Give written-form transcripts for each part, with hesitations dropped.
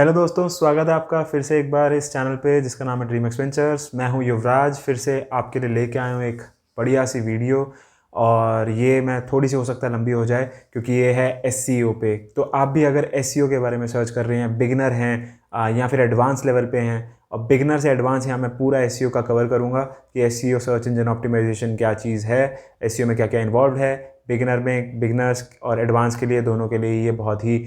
Hello दोस्तों, स्वागत है आपका फिर से एक बार इस चैनल पे जिसका नाम है ड्रीम एक्सपेंचर्स। मैं हूं युवराज, फिर से आपके लिए लेके आया हूं एक बढ़िया सी वीडियो। और ये मैं थोड़ी सी हो सकता है लंबी हो जाए क्योंकि ये है एसईओ पे। तो आप भी अगर एसईओ के बारे में सर्च कर रहे हैं, बिगिनर हैं या फिर एडवांस लेवल पे हैं, और बिगिनर से एडवांस यहाँ मैं पूरा एसईओ का कवर करूँगा कि एसईओ सर्च इंजन ऑप्टिमाइजेशन क्या चीज़ है, एसईओ में क्या क्या इन्वॉल्व है। बिगिनर्स और एडवांस के लिए, दोनों के लिए ये बहुत ही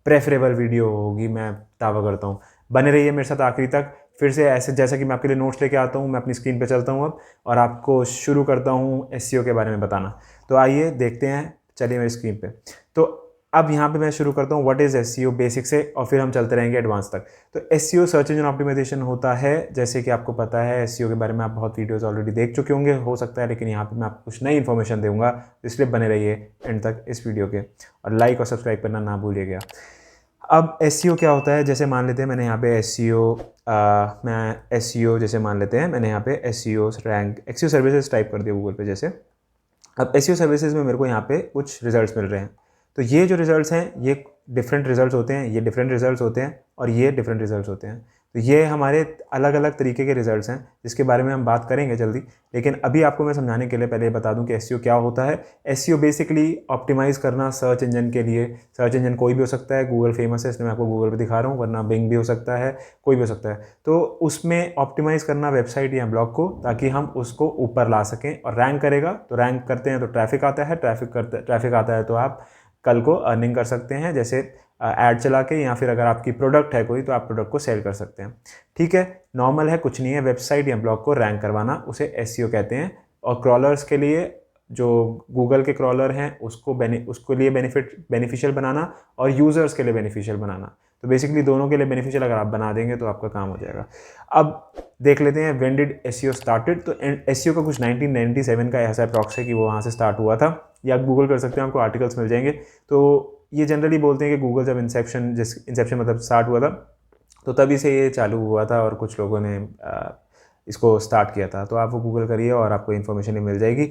प्रेफरेबल वीडियो होगी, मैं दावा करता हूँ। बने रहिए मेरे साथ आखिरी तक। फिर से ऐसे जैसा कि मैं आपके लिए नोट्स लेके आता हूँ, मैं अपनी स्क्रीन पे चलता हूँ अब और आपको शुरू करता हूँ एसईओ के बारे में बताना। तो आइए देखते हैं, चलिए मेरी स्क्रीन पे। तो अब यहाँ पे मैं शुरू करता हूँ व्हाट इज़ एसईओ बेसिक से, और फिर हम चलते रहेंगे एडवांस तक। तो एसईओ सर्च इंजन ऑप्टिमाइजेशन होता है, जैसे कि आपको पता है एसईओ के बारे में आप बहुत वीडियोस ऑलरेडी देख चुके होंगे हो सकता है, लेकिन यहाँ पे मैं आपको कुछ नई इन्फॉर्मेशन दूंगा, इसलिए बने रहिए एंड तक इस वीडियो के, और लाइक और सब्सक्राइब करना ना भूलिएगा। अब एसईओ क्या होता है, जैसे मान लेते हैं मैंने यहाँ पे एसईओ जैसे मान लेते हैं मैंने यहाँ पे SEO rank SEO services type कर दिया गूगल पे जैसे। अब एसईओ सर्विसेज में मेरे को यहाँ पे कुछ रिजल्ट्स मिल रहे हैं। तो ये जो रिजल्ट्स हैं ये डिफरेंट रिजल्ट्स होते हैं, ये डिफरेंट रिजल्ट्स होते हैं, और ये डिफरेंट रिजल्ट्स होते हैं। तो ये हमारे अलग अलग तरीके के रिजल्ट्स हैं जिसके बारे में हम बात करेंगे जल्दी। लेकिन अभी आपको मैं समझाने के लिए पहले बता दूं कि एसईओ क्या होता है। एसईओ बेसिकली ऑप्टिमाइज़ करना सर्च इंजन के लिए। सर्च इंजन कोई भी हो सकता है, गूगल फेमस है इसलिए मैं आपको गूगल पे दिखा रहा हूँ, वरना बिंग भी हो सकता है, कोई भी हो सकता है। तो उसमें ऑप्टिमाइज़ करना वेबसाइट या ब्लॉग को, ताकि हम उसको ऊपर ला सकें। और रैंक करेगा तो रैंक करते हैं तो ट्रैफिक आता है, ट्रैफिक आता है तो आप कल को अर्निंग कर सकते हैं, जैसे ऐड चला के, या फिर अगर आपकी प्रोडक्ट है कोई तो आप प्रोडक्ट को सेल कर सकते हैं। ठीक है, नॉर्मल है, कुछ नहीं है। वेबसाइट या ब्लॉग को रैंक करवाना उसे एसईओ कहते हैं। और क्रॉलर्स के लिए, जो गूगल के क्रॉलर हैं उसके लिए बेनिफिशियल बनाना, और यूज़र्स के लिए बेनिफिशियल बनाना। तो बेसिकली दोनों के लिए बेनिफिशियल अगर आप बना देंगे तो आपका काम हो जाएगा। अब देख लेते हैं व्हेन डिड एसईओ स्टार्टेड। तो एसईओ का कुछ 1997 का ऐसा अप्रॉक्स है कि वो वहाँ से स्टार्ट हुआ था, या आप गूगल कर सकते हैं, आपको आर्टिकल्स मिल जाएंगे। तो ये जनरली बोलते हैं कि गूगल जब इंसेप्शन मतलब स्टार्ट हुआ था, तो तभी से ये चालू हुआ था और कुछ लोगों ने इसको स्टार्ट किया था। तो आप वो गूगल करिए और आपको इन्फॉर्मेशन मिल जाएगी।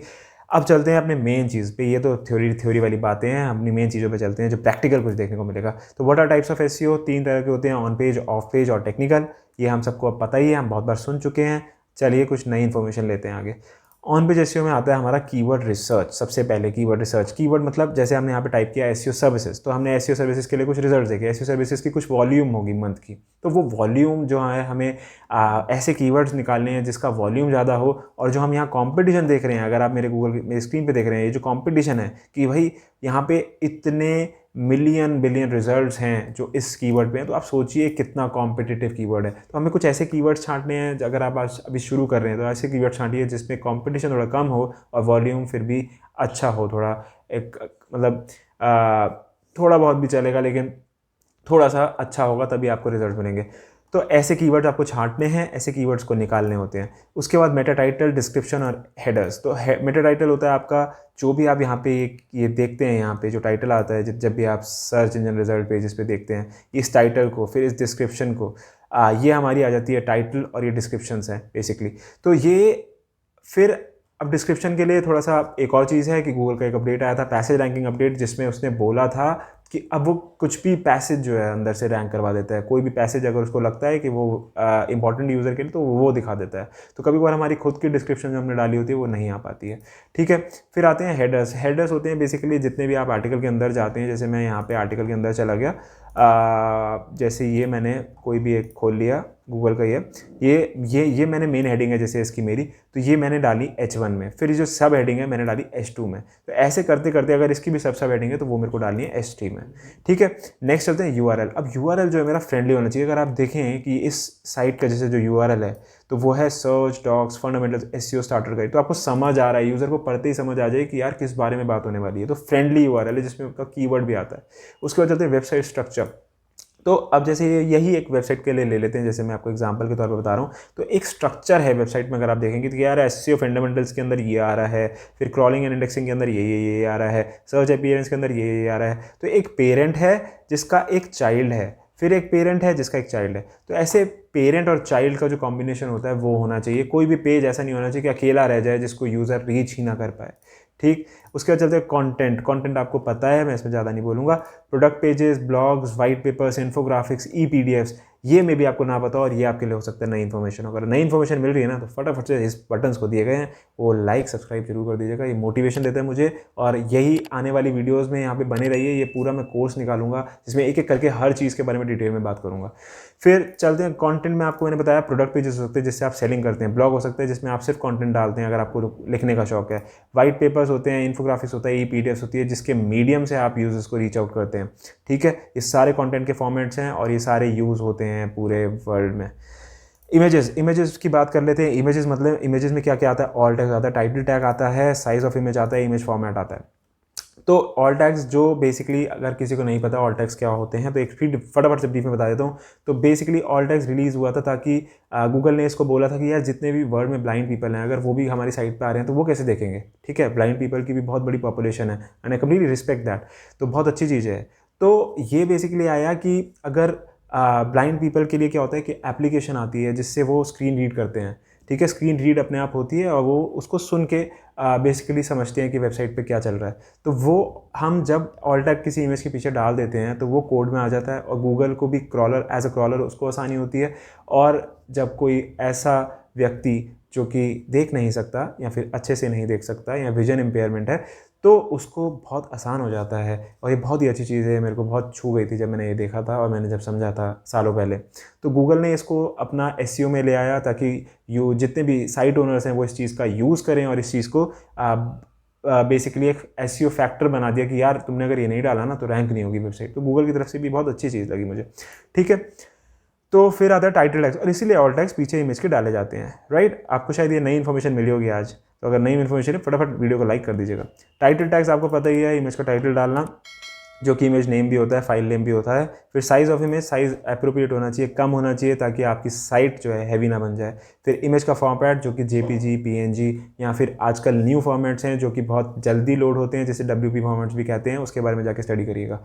अब चलते हैं अपने मेन चीज़ पे। ये तो थ्योरी वाली बातें हैं, अपनी मेन चीज़ों पे चलते हैं जो प्रैक्टिकल कुछ देखने को मिलेगा। तो what are types of SEO? 3 तरह के होते हैं, ऑन पेज, ऑफ पेज और टेक्निकल। ये हम सबको अब पता ही है, हम बहुत बार सुन चुके हैं। चलिए कुछ नई इन्फॉर्मेशन लेते हैं आगे। ऑन पेज एसईओ में आता है हमारा कीवर्ड रिसर्च। सबसे पहले कीवर्ड रिसर्च, कीवर्ड मतलब जैसे हमने यहाँ पे टाइप किया एसईओ सर्विसेज, तो हमने एसईओ सर्विसेज के लिए कुछ रिजल्ट देखे। एसईओ सर्विसेज की कुछ वॉल्यूम होगी मंथ की, तो वो वॉल्यूम जो है हमें ऐसे कीवर्ड्स निकालने हैं जिसका वॉल्यूम ज़्यादा हो। और जो हम यहाँ कंपटीशन देख रहे हैं, अगर आप मेरे स्क्रीन पे देख रहे हैं, ये जो कंपटीशन है कि भाई यहाँ पे इतने मिलियन बिलियन रिजल्ट्स हैं जो इस कीवर्ड पे हैं, तो आप सोचिए कितना कॉम्पिटिटिव कीवर्ड है। तो हमें कुछ ऐसे कीवर्ड्स छांटने हैं, अगर आप आज अभी शुरू कर रहे हैं तो ऐसे कीवर्ड छांटिए जिसमें कंपटीशन थोड़ा कम हो और वॉल्यूम फिर भी अच्छा हो, थोड़ा एक मतलब थोड़ा बहुत भी चलेगा, लेकिन थोड़ा सा अच्छा होगा, तभी आपको रिजल्ट मिलेंगे। तो ऐसे कीवर्ड्स आपको छांटने हैं, ऐसे कीवर्ड्स को निकालने होते हैं। उसके बाद मेटा टाइटल, डिस्क्रिप्शन और हेडर्स। तो मेटा टाइटल होता है आपका, जो भी आप यहाँ पे ये देखते हैं, यहाँ पे जो टाइटल आता है जब भी आप सर्च इंजन रिजल्ट पेजेस पे देखते हैं, इस टाइटल को, फिर इस डिस्क्रिप्शन को, ये हमारी आ जाती है टाइटल, और ये डिस्क्रिप्शंस हैं बेसिकली। तो ये फिर अब डिस्क्रिप्शन के लिए थोड़ा सा एक और चीज़ है कि गूगल का एक अपडेट आया था, पैसेज रैंकिंग अपडेट, जिसमें उसने बोला था कि अब वो कुछ भी पैसेज जो है अंदर से रैंक करवा देता है। कोई भी पैसेज अगर उसको लगता है कि वो इंपॉर्टेंट यूज़र के लिए, तो वो दिखा देता है। तो कभी कभार हमारी खुद की डिस्क्रिप्शन जो हमने डाली होती है वो नहीं आ पाती है। ठीक है, फिर आते हैं हेडर्स। हेडर्स होते हैं बेसिकली जितने भी आप आर्टिकल के अंदर जाते हैं। जैसे मैं यहाँ पे आर्टिकल के अंदर चला गया, जैसे ये मैंने कोई भी एक खोल लिया गूगल का, ये मैंने मेन हेडिंग है जैसे इसकी मेरी, तो ये मैंने डाली H1 में। फिर जो सब हेडिंग है मैंने डाली H2 में। तो ऐसे करते करते अगर इसकी भी सब हेडिंग है तो वो मेरे को डालनी है H3 में। ठीक है, नेक्स्ट चलते हैं URL। अब URL जो है मेरा फ्रेंडली होना चाहिए। अगर आप देखें कि इस साइट का जैसे जो URL है, तो वो है search docs fundamentals SEO starter guide. तो आपको समझ आ रहा है, यूज़र को पढ़ते ही समझ आ जाए कि यार किस बारे में बात होने वाली है। तो फ्रेंडली URL है जिसमें आपका कीवर्ड भी आता है। उसके बाद चलते हैं वेबसाइट स्ट्रक्चर। तो अब जैसे यही एक वेबसाइट के लिए ले लेते हैं, जैसे मैं आपको एग्जांपल के तौर पर बता रहा हूँ। तो एक स्ट्रक्चर है वेबसाइट में, अगर आप देखेंगे तो यार एसईओ फंडामेंटल्स के अंदर ये आ रहा है, फिर क्रॉलिंग एंड इंडेक्सिंग के अंदर ये आ रहा है, सर्च अपीयरेंस के अंदर ये आ रहा है। तो एक पेरेंट है जिसका एक चाइल्ड है, फिर एक पेरेंट है जिसका एक चाइल्ड है। तो ऐसे पेरेंट और चाइल्ड का जो कॉम्बिनेशन होता है वो होना चाहिए। कोई भी पेज ऐसा नहीं होना चाहिए कि अकेला रह जाए जिसको यूज़र रीच ही ना कर पाए। ठीक। उसके बाद चलते हैं कंटेंट आपको पता है, मैं इसमें ज़्यादा नहीं बोलूँगा। Product pages, blogs, white papers, infographics, EPDFs, ये में भी आपको ना पता और ये आपके लिए हो सकता है नई इन्फॉर्मेशन। अगर नई इन्फॉर्मेशन मिल रही है ना तो फटाफट से इस बटन्स को दिए गए हैं वो लाइक सब्सक्राइब जरूर कर दीजिएगा, ये मोटिवेशन देता है मुझे। और यही आने वाली वीडियोस में यहाँ पे बने रहिए, ये पूरा मैं कोर्स निकालूंगा जिसमें एक एक करके हर चीज़ के बारे में डिटेल में बात करूँगा। फिर चलते हैं कंटेंट में, आपको मैंने बताया प्रोडक्ट पेजेस हो सकते हैं जिससे आप सेलिंग करते हैं, ब्लॉग हो सकते हैं जिसमें आप सिर्फ कंटेंट डालते हैं अगर आपको लिखने का शौक है, वाइट पेपर्स होते हैं, इन्फोग्राफिक्स होता है, EPDFs होती है जिसके मीडियम से आप यूजर्स को रीच आउट करते हैं। ठीक है, ये सारे कंटेंट के फॉर्मेट्स हैं और ये सारे यूज़ होते हैं पूरे वर्ल्ड में। इमेजेस की बात कर लेते हैं। इमेजेस मतलब इमेजेस में क्या क्या आता है, ऑल टैग आता है, टाइटल टैग आता है, साइज ऑफ इमेज आता है, इमेज फॉर्मेट आता है। तो ऑल टैग्स जो बेसिकली अगर किसी को नहीं पता ऑल टैग्स क्या होते हैं तो एक फटाफट से ब्रीफ में बता देता हूँ। तो बेसिकली ऑल टैग्स रिलीज़ हुआ था ताकि गूगल ने इसको बोला था कि यार जितने भी वर्ल्ड में ब्लाइंड पीपल हैं अगर वो भी हमारी साइट पे आ रहे हैं तो वो कैसे देखेंगे। ठीक है, ब्लाइंड पीपल की भी बहुत बड़ी पॉपुलेशन है and I completely respect that, तो बहुत अच्छी चीज़ है। तो ये बेसिकली आया कि अगर ब्लाइंड पीपल के लिए क्या होता है कि एप्लीकेशन आती है जिससे वो स्क्रीन रीड करते हैं। ठीक है, स्क्रीन रीड अपने आप होती है और वो उसको सुन के बेसिकली समझते हैं कि वेबसाइट पे क्या चल रहा है। तो वो हम जब ऑल टैग किसी इमेज के पीछे डाल देते हैं तो वो कोड में आ जाता है और गूगल को भी क्रॉलर एज अ क्रॉलर उसको आसानी होती है। और जब कोई ऐसा व्यक्ति जो कि देख नहीं सकता या फिर अच्छे से नहीं देख सकता या विजन इम्पेयरमेंट है तो उसको बहुत आसान हो जाता है। और ये बहुत ही अच्छी चीज़ है, मेरे को बहुत छू गई थी जब मैंने ये देखा था और मैंने जब समझा था सालों पहले। तो गूगल ने इसको अपना SEO में ले आया ताकि जितने भी साइट ओनर्स हैं वो इस चीज़ का यूज़ करें और इस चीज़ को बेसिकली एक SEO फैक्टर बना दिया कि यार तुमने अगर ये नहीं डाला ना तो रैंक नहीं होगी वेबसाइट। तो गूगल की तरफ से भी बहुत अच्छी चीज़ लगी मुझे। ठीक है, तो फिर आता है टाइटल टैग्स और इसीलिए ऑल टैग्स पीछे इमेज के डाले जाते हैं, राइट। आपको शायद ये नई इन्फॉर्मेशन मिली होगी आज, तो अगर नई इन्फॉर्मेशन है फटाफट वीडियो को लाइक कर दीजिएगा। टाइटल टैग्स आपको पता ही है, इमेज का टाइटल डालना जो कि इमेज नेम भी होता है, फाइल नेम भी होता है। फिर size of image, size appropriate होना चाहिए, कम होना चाहिए ताकि आपकी साइट जो है हैवी ना बन जाए। फिर इमेज का फॉर्मेट जो कि JPG, PNG या फिर आजकल न्यू फॉर्मेट्स हैं जो कि बहुत जल्दी लोड होते हैं जिसे WP फॉर्मेट्स भी कहते हैं, उसके बारे में जाके स्टडी करिएगा।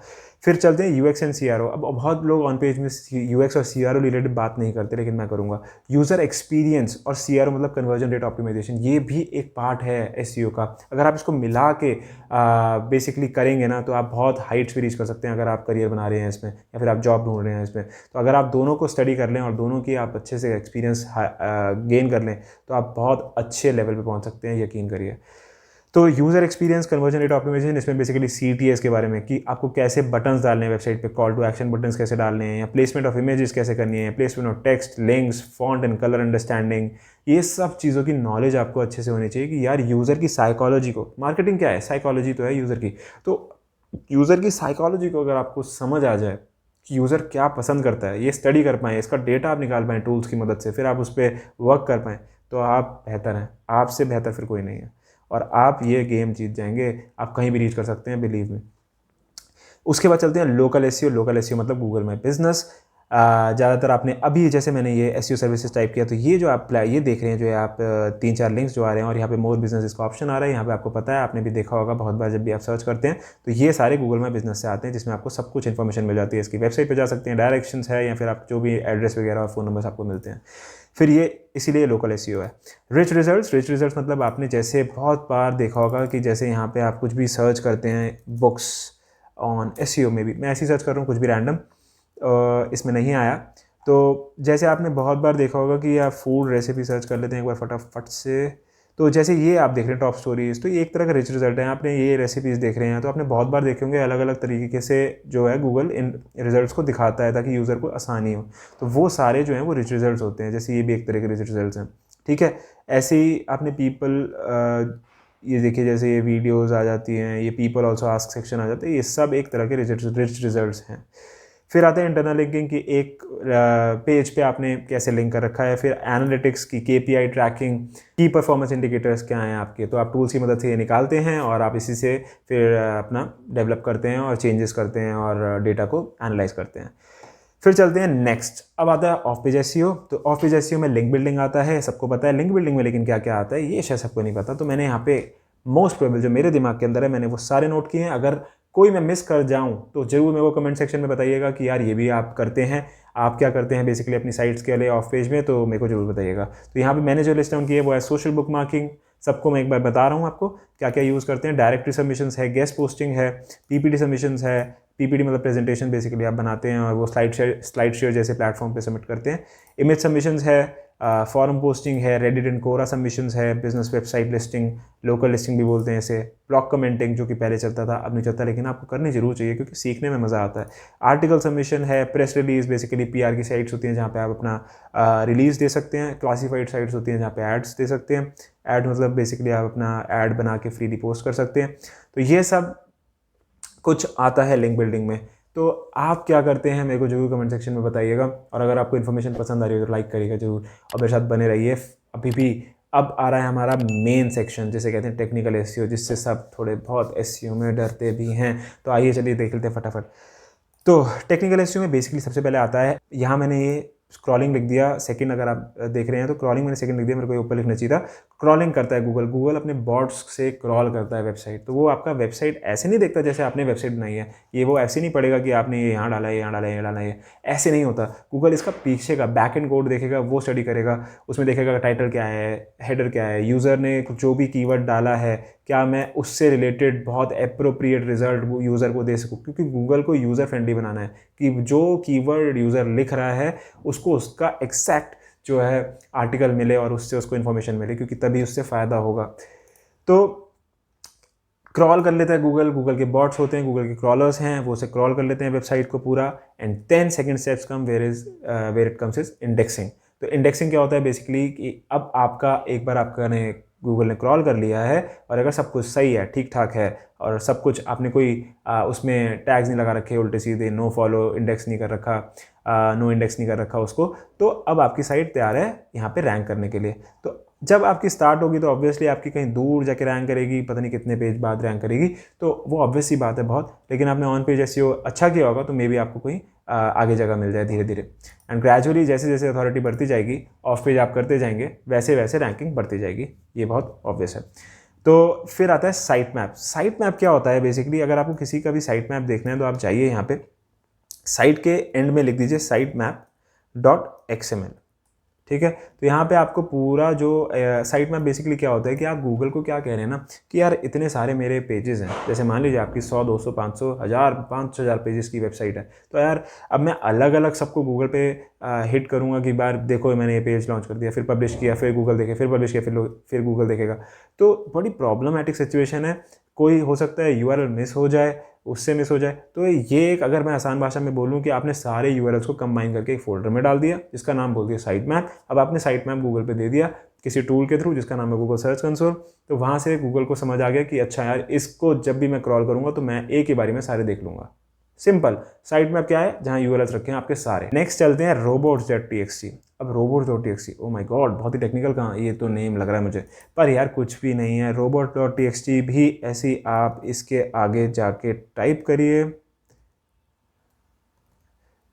फिर चलते हैं UX एंड CRO। अब बहुत लोग ऑन पेज में UX और CRO रिलेटेड बात नहीं करते लेकिन मैं करूँगा। यूज़र एक्सपीरियंस और CRO मतलब कन्वर्जन रेट ऑप्टिमाइजेशन, ये भी एक पार्ट है SEO का। अगर आप इसको मिला के बेसिकली करेंगे ना तो आप बहुत हाइट्स भी रीच कर सकते हैं अगर आप करियर बना रहे हैं इसमें या फिर आप जॉब ढूंढ रहे हैं इसमें। तो अगर आप दोनों को स्टडी कर लें और दोनों की आप अच्छे से एक्सपीरियंस गेन कर लें तो आप बहुत अच्छे लेवल पे पहुंच सकते हैं, यकीन करिए। तो user experience, conversion rate optimisation, इसमें बेसिकली CTS के बारे में कि आपको कैसे बटन्स डालने हैं वेबसाइट पे, कॉल टू एक्शन बटन्स कैसे डालने हैं, या प्लेसमेंट ऑफ इमेजेस कैसे करनी है, placement of text, links, font and colour understanding, ये सब चीज़ों की नॉलेज आपको अच्छे से होनी चाहिए कि यार यूज़र की साइकोलॉजी को, मार्केटिंग क्या है, साइकोलॉजी तो है यूज़र की, तो यूज़र की साइकोलॉजी को अगर आपको समझ आ जाए कि यूज़र क्या पसंद करता है, ये स्टडी कर पाएँ, इसका डेटा आप निकाल पाएँ टूल्स की मदद से, फिर आप उस पर वर्क कर पाएँ तो आप बेहतर हैं। आपसे बेहतर फिर कोई नहीं है और आप ये गेम जीत जाएंगे, आप कहीं भी रीच कर सकते हैं, बिलीव में। उसके बाद चलते हैं लोकल SEO। लोकल SEO मतलब गूगल माई बिजनेस। ज़्यादातर आपने अभी जैसे मैंने ये SEO सर्विसेज टाइप किया तो ये जो आप ये देख रहे हैं जो आप 3-4 लिंक्स जो आ रहे हैं और यहाँ पे मोर बिजनेस इसका ऑप्शन आ रहा है, यहाँ पे आपको पता है, आपने भी देखा होगा बहुत बार जब भी आप सर्च करते हैं तो ये सारे गूगल माई बिजनेस से आते हैं जिसमें आपको सब कुछ इन्फॉर्मेशन मिल जाती है। इसकी वेबसाइट पर जा सकते हैं, डायरेक्शंस है या फिर आप जो भी एड्रेस वगैरह और फ़ोन नंबर्स आपको मिलते हैं। फिर ये इसीलिए लोकल SEO है। रिच रिजल्ट्स मतलब आपने जैसे बहुत बार देखा होगा कि जैसे यहाँ पे आप कुछ भी सर्च करते हैं बुक्स ऑन SEO में भी, मैं ऐसे ही सर्च कर रहा हूँ कुछ भी रैंडम, इसमें नहीं आया। तो जैसे आपने बहुत बार देखा होगा कि आप फूड रेसिपी सर्च कर लेते हैं एक बार फटाफट से, तो जैसे ये आप देख रहे हैं टॉप स्टोरीज, तो ये एक तरह का रिच रिजल्ट है। आपने ये रेसिपीज़ देख रहे हैं तो आपने बहुत बार देखे होंगे, अलग अलग तरीके से जो है गूगल इन रिजल्ट्स को दिखाता है ताकि यूज़र को आसानी हो। तो वो सारे जो हैं वो रिच रिजल्ट्स होते हैं, जैसे ये भी एक तरह के रिच रिजल्ट्स हैं। ठीक है, ऐसे ही आपने ये देखिए जैसे ये वीडियोज़ आ जाती हैं, ये पीपल ऑल्सो आस्क सेक्शन आ जाता है, ये सब एक तरह के रिच रिजल्ट्स हैं। फिर आते हैं इंटरनल लिंकिंग की, एक पेज पे आपने कैसे लिंक कर रखा है। फिर एनालिटिक्स की, KPI ट्रैकिंग, की परफॉर्मेंस इंडिकेटर्स क्या हैं आपके, तो आप टूल्स की मदद से ये निकालते हैं और आप इसी से फिर अपना डेवलप करते हैं और चेंजेस करते हैं और डेटा को एनालाइज करते हैं। फिर चलते हैं नेक्स्ट, अब आता है ऑफ पेज SEO। तो ऑफ पेज SEO में लिंक बिल्डिंग आता है, सबको पता है लिंक बिल्डिंग में, लेकिन क्या क्या आता है ये शायद सबको नहीं पता। तो मैंने यहाँ पे मोस्ट प्रोबेबल जो मेरे दिमाग के अंदर है मैंने वो सारे नोट किए हैं। अगर कोई मैं मिस कर जाऊं तो जरूर मेरे को कमेंट सेक्शन में बताइएगा कि यार ये भी आप करते हैं, आप क्या करते हैं बेसिकली अपनी साइट्स के लिए ऑफ पेज में, तो मेरे को जरूर बताइएगा। तो यहाँ पे मैंने जो लिस्ट डाउन की है वो है सोशल बुक मार्किंग, सबको मैं एक बार बता रहा हूँ आपको क्या क्या यूज़ करते हैं। डायरेक्टरी सबमिशंस है, गेस्ट पोस्टिंग है, पीपीटी सबमिशंस है। पीपीटी मतलब प्रेजेंटेशन बेसिकली आप बनाते हैं और वो स्लाइड शेयर जैसे प्लेटफॉर्म पे सबमिट करते हैं। इमेज सबमिशंस है, फॉर्म पोस्टिंग है, रेडिट एंड कोरा सबमिशंस है, business website listing, local listing भी बोलते हैं इसे, ब्लॉग कमेंटिंग जो कि पहले चलता था अब नहीं चलता, लेकिन आपको करनी जरूर चाहिए क्योंकि सीखने में मज़ा आता है। आर्टिकल सबमिशन है, प्रेस रिलीज बेसिकली पीआर की साइट्स होती हैं जहाँ पे आप अपना रिलीज़ दे सकते हैं, क्लासीफाइड साइट्स होती हैं जहाँ पे एड्स दे सकते हैं। ऐड मतलब बेसिकली आप अपना ऐड बना के फ्रीली पोस्ट कर सकते हैं। तो ये सब कुछ आता है लिंक बिल्डिंग में। तो आप क्या करते हैं मेरे को जरूर कमेंट सेक्शन में बताइएगा, और अगर आपको इन्फॉर्मेशन पसंद आ रही है तो लाइक करिएगा जरूर और मेरे साथ बने रहिए। अभी भी अब आ रहा है हमारा मेन सेक्शन जिसे कहते हैं टेक्निकल एसईओ, जिससे सब थोड़े बहुत एसईओ में डरते भी हैं। तो आइए चलिए देख लेते हैं फटाफट। तो टेक्निकल एसईओ में बेसिकली सबसे पहले आता है, यहाँ मैंने ये स्क्रॉलिंग लिख दिया सेकंड, अगर आप देख रहे हैं तो क्रॉलिंग मैंने सेकंड लिख दिया, मेरे को ऊपर लिखना चाहिए था। क्रॉलिंग करता है गूगल अपने बॉट्स से क्रॉल करता है वेबसाइट। तो वो आपका वेबसाइट ऐसे नहीं देखता जैसे आपने वेबसाइट बनाई है, ये वो ऐसे नहीं पड़ेगा कि आपने ये यहाँ डाला है, यहाँ डाला है, यहाँ डाला है, ऐसे नहीं होता। गूगल इसका पीछे का बैक एंड कोड देखेगा, वो स्टडी करेगा, उसमें देखेगा टाइटल क्या है, हेडर क्या है, यूज़र ने जो भी कीवर्ड डाला है क्या मैं उससे रिलेटेड बहुत एप्रोप्रिएट रिजल्ट वो यूज़र को दे सकूँ, क्योंकि गूगल को यूज़र फ्रेंडली बनाना है कि जो कीवर्ड यूज़र लिख रहा है उसको उसका एग्जैक्ट जो है आर्टिकल मिले और उससे उसको इन्फॉर्मेशन मिले, क्योंकि तभी उससे फ़ायदा होगा। तो क्रॉल कर लेता है गूगल के बॉट्स होते हैं, गूगल के क्रॉलर्स हैं, वो उसे क्रॉल कर लेते हैं वेबसाइट को पूरा। And 10 second steps come where it comes is indexing. तो इंडेक्सिंग क्या होता है बेसिकली कि अब आपका एक बार आपका ने गूगल ने क्रॉल कर लिया है और अगर सब कुछ सही है, ठीक ठाक है और सब कुछ आपने कोई उसमें टैग्स नहीं लगा रखे उल्टे सीधे, नो फॉलो इंडेक्स नहीं कर रखा, नो इंडेक्स नहीं कर रखा उसको, तो अब आपकी साइट तैयार है यहाँ पे रैंक करने के लिए। तो जब आपकी स्टार्ट होगी तो ऑब्वियसली आपकी कहीं दूर जाके रैंक करेगी, पता नहीं कितने पेज बाद रैंक करेगी, तो वो ऑब्वियस सी बात है बहुत। लेकिन आपने ऑन पेज एसईओ अच्छा किया होगा तो मे बी आपको कोई आगे जगह मिल जाए धीरे धीरे। एंड ग्रेजुअली जैसे जैसे अथॉरिटी बढ़ती जाएगी, ऑफ पेज आप करते जाएंगे, वैसे वैसे रैंकिंग बढ़ती जाएगी, ये बहुत ऑब्वियस है। तो फिर आता है साइट मैप। साइट मैप क्या होता है बेसिकली, अगर आपको किसी का भी साइट मैप देखना है तो आप जाइए यहाँ पे साइट के एंड में लिख दीजिए sitemap.xml, ठीक है। तो यहाँ पे आपको पूरा जो साइट मैप बेसिकली क्या होता है कि आप गूगल को क्या कह रहे हैं ना कि यार इतने सारे मेरे पेजेस हैं, जैसे मान लीजिए आपकी 100, 200, 500, 1000, 5000 पेजेस की वेबसाइट है, तो यार अब मैं अलग अलग सबको गूगल पे हिट करूँगा कि बार देखो मैंने ये पेज लॉन्च कर दिया, फिर पब्लिश किया, फिर गूगल देखे, फिर पब्लिश किया, फिर गूगल देखेगा, तो बड़ी प्रॉब्लमैटिक सिचुएशन है। कोई हो सकता है यूआरएल मिस हो जाए, उससे मिस हो जाए। तो ये एक, अगर मैं आसान भाषा में बोलूँ कि आपने सारे यूआरएल्स को कंबाइन करके एक फोल्डर में डाल दिया जिसका नाम बोल दिया साइट मैप। अब आपने साइट मैप गूगल पे दे दिया किसी टूल के थ्रू जिसका नाम है गूगल सर्च कंसोल, तो वहाँ से गूगल को समझ आ गया कि अच्छा यार इसको जब भी मैं क्रॉल करूँगा तो मैं एक ही बारी में सारे देख लूँगा। सिंपल साइट मैप क्या है, जहाँ यूआरएल्स रखे हैं आपके सारे। नेक्स्ट चलते हैं robots.txt। अब robots.txt, ओ माय गॉड, बहुत ही टेक्निकल कहाँ ये तो नेम लग रहा है मुझे, पर यार कुछ भी नहीं है। robots.txt भी ऐसी आप इसके आगे जाके टाइप करिए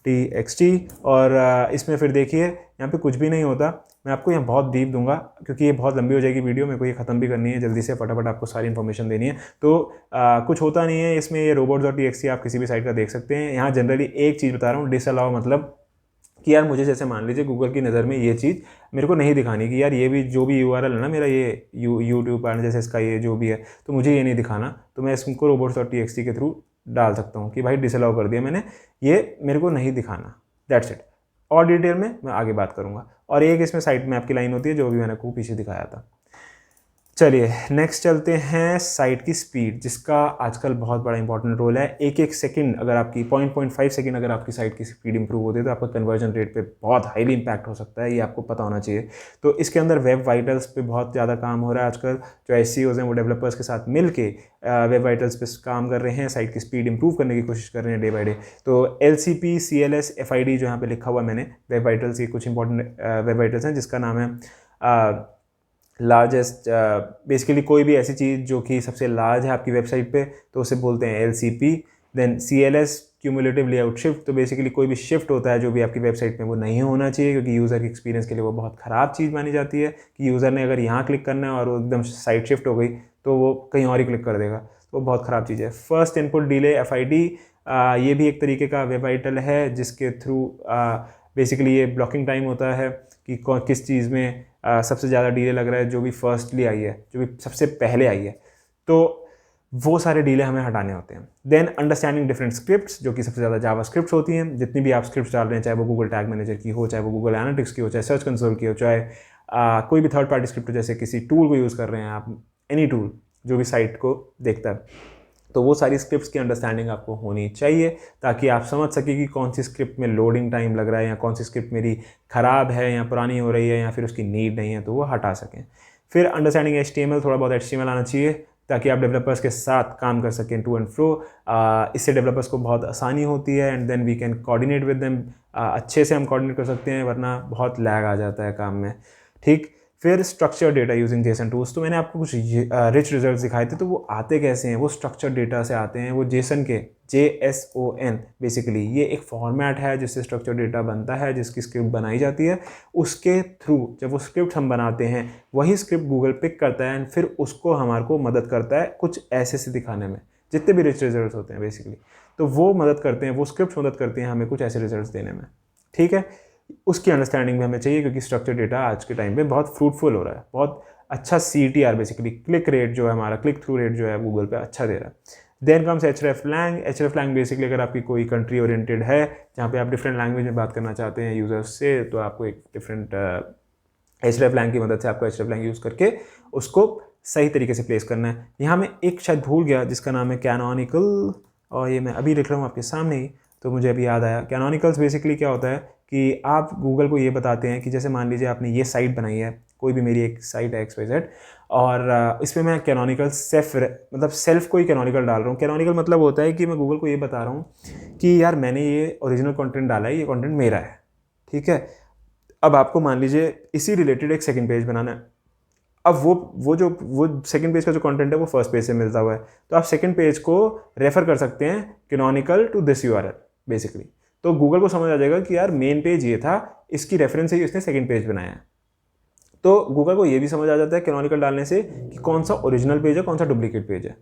txt और इसमें फिर देखिए यहाँ पे कुछ भी नहीं होता। मैं आपको यहाँ बहुत डीप दूंगा क्योंकि ये बहुत लंबी हो जाएगी वीडियो, मेरे को ये ख़त्म भी करनी है जल्दी से, फटाफट आपको सारी इन्फॉर्मेशन देनी है। तो कुछ होता नहीं है इसमें। ये robots.txt आप किसी भी साइट का देख सकते हैं। यहाँ जनरली एक चीज़ बता रहा हूँ, डिसअलाउ मतलब कि यार मुझे जैसे मान लीजिए गूगल की नज़र में ये चीज़ मेरे को नहीं दिखानी कि यार ये भी जो भी यूआरएल है ना मेरा, ये यूट्यूब पर जैसे इसका ये जो भी है, तो मुझे ये नहीं दिखाना, तो मैं इसको robots.txt के थ्रू डाल सकता हूँ कि भाई डिसअलाउ कर दिया मैंने, ये मेरे को नहीं दिखाना, दैट्स इट। और डिटेल में मैं आगे बात करूँगा। और एक इसमें साइट मैप की लाइन होती है जो भी मैंने को पीछे दिखाया था। चलिए नेक्स्ट चलते हैं साइट की स्पीड, जिसका आजकल बहुत बड़ा इंपॉर्टेंट रोल है। एक एक सेकंड अगर आपकी 0.5 सेकंड अगर आपकी साइट की स्पीड इंप्रूव होती है तो आपका कन्वर्जन रेट पे बहुत हाईली इंपैक्ट हो सकता है, ये आपको पता होना चाहिए। तो इसके अंदर वेब वाइटल्स पे बहुत ज़्यादा काम हो रहा है आजकल। जो एसईओज हैं वो डेवलपर्स के साथ मिल के वेब वाइटल्स पे काम कर रहे हैं, साइट की स्पीड इंप्रूव करने की कोशिश कर रहे हैं डे बाई डे। तो LCP CLS FID जो यहाँ पे लिखा हुआ है मैंने, वेब वाइटल्स ये कुछ इंपॉर्टेंट वेब वाइटल्स हैं जिसका नाम है लार्जेस्ट, बेसिकली कोई भी ऐसी चीज़ जो कि सबसे लार्ज है आपकी वेबसाइट पे तो उसे बोलते हैं LCP। Then CLS cumulative layout shift, तो बेसिकली कोई भी शिफ्ट होता है जो भी आपकी वेबसाइट में वो नहीं होना चाहिए, क्योंकि यूज़र की एक्सपीरियंस के लिए वो बहुत ख़राब चीज़ मानी जाती है कि यूज़र ने अगर यहाँ क्लिक करना है और वो एकदम साइट शिफ्ट हो गई तो वो कहीं और ही क्लिक कर देगा, तो वो बहुत ख़राब चीज़ है। फर्स्ट इनपुट डिले FID, ये भी एक तरीके का वेब वाइटल है जिसके थ्रू बेसिकली ये ब्लॉकिंग टाइम होता है कि किस चीज़ में सबसे ज़्यादा डिले लग रहा है, जो भी फर्स्टली आई है, जो भी सबसे पहले आई है, तो वो सारे डिले हमें हटाने होते हैं। देन अंडरस्टैंडिंग डिफरेंट स्क्रिप्ट्स, जो कि सबसे ज़्यादा जावा स्क्रिप्ट्स होती हैं। जितनी भी आप स्क्रिप्ट्स डाल रहे हैं, चाहे वो गूगल टैग मैनेजर की हो, चाहे वो गूगल एनालिटिक्स की हो, चाहे सर्च कंसोल की हो, चाहे कोई भी थर्ड पार्टी स्क्रिप्ट, जैसे किसी टूल को यूज़ कर रहे हैं आप, एनी टूल जो भी साइट को देखता है, तो वो सारी स्क्रिप्ट्स की अंडरस्टैंडिंग आपको होनी चाहिए, ताकि आप समझ सकें कि कौन सी स्क्रिप्ट में लोडिंग टाइम लग रहा है, या कौन सी स्क्रिप्ट मेरी ख़राब है या पुरानी हो रही है, या फिर उसकी नीड नहीं है, तो वो हटा सकें। फिर अंडरस्टैंडिंग HTML, थोड़ा बहुत HTML आना चाहिए, ताकि आप डेवलपर्स के साथ काम कर सकें टू एंड फ्रो। इससे डेवलपर्स को बहुत आसानी होती है, and then we can coordinate with them. अच्छे से हम कोऑर्डिनेट कर सकते हैं, वरना बहुत लैग आ जाता है काम में, ठीक। फिर structure data using Jason tools, तो मैंने आपको कुछ रिच रिजल्ट्स दिखाए थे, तो वो आते कैसे हैं, वो स्ट्रक्चर डेटा से आते हैं। वो जेसन के JSON बेसिकली ये एक फॉर्मेट है जिससे स्ट्रक्चर डेटा बनता है, जिसकी स्क्रिप्ट बनाई जाती है। उसके थ्रू जब वो स्क्रिप्ट हम बनाते हैं, वही स्क्रिप्ट गूगल पिक करता है, एंड फिर उसको हमारे को मदद करता है कुछ ऐसे से दिखाने में, जितने भी रिच रिजल्ट होते हैं बेसिकली, तो वो मदद करते हैं, वो स्क्रिप्ट मदद करती हैं हमें कुछ ऐसे रिजल्ट देने में, ठीक है। उसकी अंडरस्टैंडिंग भी हमें चाहिए, क्योंकि स्ट्रक्चर डेटा आज के टाइम पे बहुत फ्रूटफुल हो रहा है, बहुत अच्छा CTR बेसिकली क्लिक रेट जो है हमारा, क्लिक थ्रू रेट जो है गूगल पे अच्छा दे रहा है। Then comes hreflang। hreflang basically अगर आपकी कोई कंट्री ओरिएंटेड है, जहाँ पे आप डिफरेंट लैंग्वेज में बात करना चाहते हैं यूज़र्स से, तो आपको एक डिफरेंट hreflang की मदद से आपको hreflang यूज़ करके उसको सही तरीके से प्लेस करना है। यहाँ मैं एक शायद भूल गया, जिसका नाम है कैनोनिकल, और ये मैं अभी लिख रहा हूँ आपके सामने ही, तो मुझे अभी याद आया। कैनोनिकल्स बेसिकली क्या होता है कि आप गूगल को ये बताते हैं कि जैसे मान लीजिए आपने ये साइट बनाई है, कोई भी मेरी एक साइट है XYZ, और इसमें मैं कैनोनिकल सेल्फ को ही कैनोनिकल डाल रहा हूँ। कैनोनिकल मतलब होता है कि मैं गूगल को ये बता रहा हूँ कि यार मैंने ये ओरिजिनल कंटेंट डाला है, ये कंटेंट मेरा है, ठीक है। अब आपको मान लीजिए इसी रिलेटेड एक सेकंड पेज बनाना है। अब वो सेकंड पेज का जो कंटेंट है वो फर्स्ट पेज से मिलता हुआ है, तो आप सेकंड पेज को रेफर कर सकते हैं canonical to this URL basically. तो गूगल को समझ आ जाएगा कि यार मेन पेज ये था, इसकी रेफरेंस से ही इसने सेकंड पेज बनाया है। तो गूगल को ये भी समझ आ जाता है कैनोनिकल डालने से कि कौन सा ओरिजिनल पेज है, कौन सा डुप्लीकेट पेज है,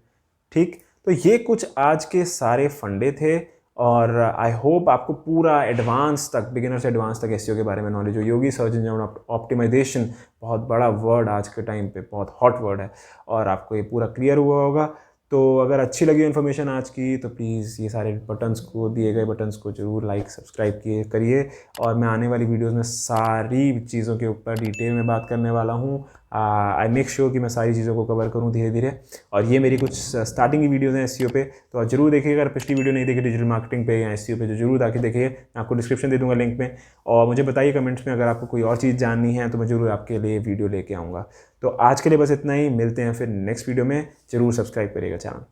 ठीक। तो ये कुछ आज के सारे फंडे थे, और आई होप आपको पूरा एडवांस तक, बिगिनर से एडवांस तक SEO के बारे में नॉलेज हो। योगी सर्च इंजन ऑप्टिमाइजेशन बहुत बड़ा वर्ड आज के टाइम पे, बहुत हॉट वर्ड है, और आपको ये पूरा क्लियर हुआ होगा। तो अगर अच्छी लगी इन्फॉर्मेशन आज की, तो प्लीज़ ये सारे बटन्स को, दिए गए बटन्स को जरूर लाइक सब्सक्राइब करिए। और मैं आने वाली वीडियोस में सारी चीज़ों के ऊपर डिटेल में बात करने वाला हूँ। आई मेक श्योर कि मैं सारी चीज़ों को कवर करूँ धीरे धीरे। और ये मेरी कुछ स्टार्टिंग की वीडियोज़ हैं SEO पे, तो आप जरूर देखिएगा। अगर पिछली वीडियो नहीं देखी डिजिटल मार्केटिंग पे या SEO पे, तो जरूर आके देखिए, मैं आपको डिस्क्रिप्शन दे दूँगा लिंक में। और मुझे बताइए कमेंट्स में, अगर आपको कोई और चीज़ जाननी है तो मैं जरूर आपके लिए वीडियो लेके आऊँगा। तो आज के लिए बस इतना ही, मिलते हैं फिर नेक्स्ट वीडियो में। जरूर सब्सक्राइब करिएगा चैनल।